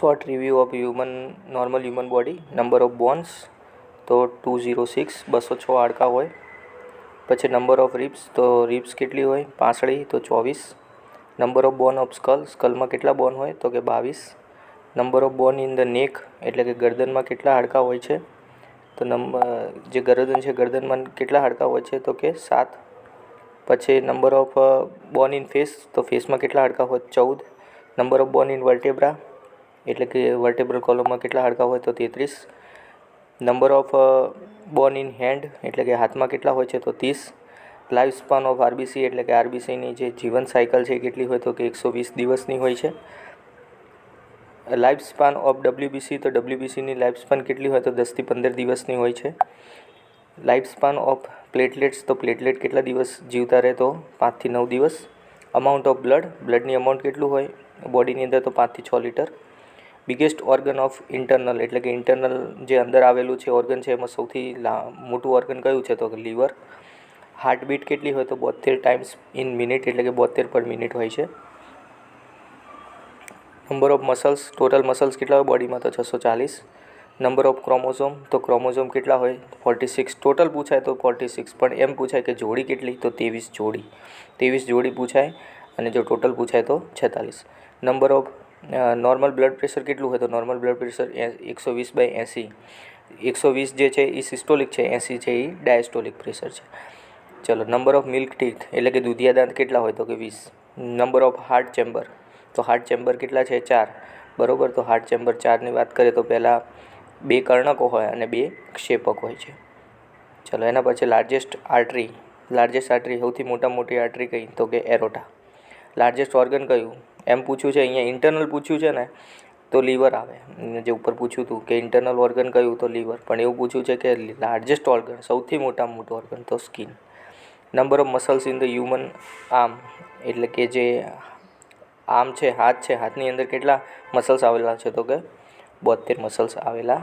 Short review of normal human body. Number of bones તો 206, 206 હાડકાં હોય. પછી નંબર ઓફ રિબ્સ તો રિબ્સ કેટલી હોય 65 તો 24. નંબર ઓફ બોન ઓફ સ્કલમાં કેટલા બોન હોય તો કે 22. Number of bone in the neck એટલે કે ગરદનમાં કેટલા હાડકાં હોય છે તો જે ગરદન છે ગરદનમાં કેટલા હાડકાં હોય છે તો કે 7. પછી number of bone in face તો ફેસમાં કેટલા હાડકાં હોય 14. Number of bone in vertebra એટલે કે વર્ટેબ્રલ કોલમમાં કેટલા હાડકાં હોય તો 33. Number of bone in hand એટલે કે હાથમાં કેટલા હોય છે તો 30. લાઈફ સ્પાન ઓફ આરબીસી એટલે કે આરબીસીની જે જીવન સાયકલ છે કેટલી હોય તો કે 120 દિવસની હોય છે. લાઈફ સ્પાન ઓફ ડબ્લ્યુબીસી તો ડબ્લ્યુબીસીની લાઈફ સ્પાન કેટલી હોય તો 10 થી 15 દિવસની હોય છે. લાઈફ સ્પાન ઓફ પ્લેટલેટ્સ તો પ્લેટલેટ કેટલા દિવસ જીવતા રહે તો 5 થી 9 દિવસ. અમાઉન્ટ ઓફ બ્લડની અમાઉન્ટ કેટલું હોય બોડીની અંદર તો 5 થી 6 litre. Biggest organ of internal એટલે કે ઇન્ટરનલ જે અંદર આવેલું છે ઓર્ગન છે એમાં સૌથી મોટું ઓર્ગન કયું છે તો કે લીવર. હાર્ટબીટ કેટલી હોય તો 72 ટાઈમ્સ ઇન મિનિટ એટલે કે 72 પર મિનિટ હોય છે. Number of muscles total muscles કેટલા હોય બોડીમાં તો 640. નંબર ઓફ ક્રોમોઝોમ તો ક્રોમોઝોમ કેટલા હોય 46. ટોટલ પૂછાય તો 46 પણ એમ પૂછાય કે જોડી કેટલી તો 23 જોડી પૂછાય અને જો ટોટલ પૂછાય તો 46. Number of normal blood pressure કેટલું હોય તો નોર્મલ બ્લડ પ્રેશર 120/80. 120 જે છે એ સિસ્ટોલિક છે, 80 છે એ ડાયસ્ટોલિક પ્રેશર છે. ચલો નંબર ઓફ મિલ્ક ટીથ એટલે કે દૂધિયા દાંત કેટલા હોય તો કે 20. નંબર ઓફ હાર્ટ ચેમ્બર તો હાર્ટ ચેમ્બર કેટલા છે 4. બરાબર, તો હાર્ટ ચેમ્બર 4ની વાત કરીએ તો પહેલાં 2 કર્ણકો હોય અને 2 ક્ષેપક હોય છે. ચલો એના પછી લાર્જેસ્ટ આર્ટરી સૌથી મોટી આર્ટરી કઈ તો કે એરોટા. લાર્જેસ્ટ ઓર્ગન કયું એમ પૂછ્યું છે અહીંયા ઇન્ટરનલ પૂછ્યું છે ને તો લીવર આવે. જે ઉપર પૂછ્યું હતું કે ઇન્ટરનલ ઓર્ગન કયું તો લીવર, પણ એવું પૂછ્યું છે કે લાર્જેસ્ટ ઓર્ગન સૌથી મોટામાં મોટું ઓર્ગન તો skin. Number of muscles in the human arm એટલે કે જે આર્મ છે હાથ છે હાથની અંદર કેટલા મસલ્સ આવેલા છે તો કે 72 મસલ્સ આવેલા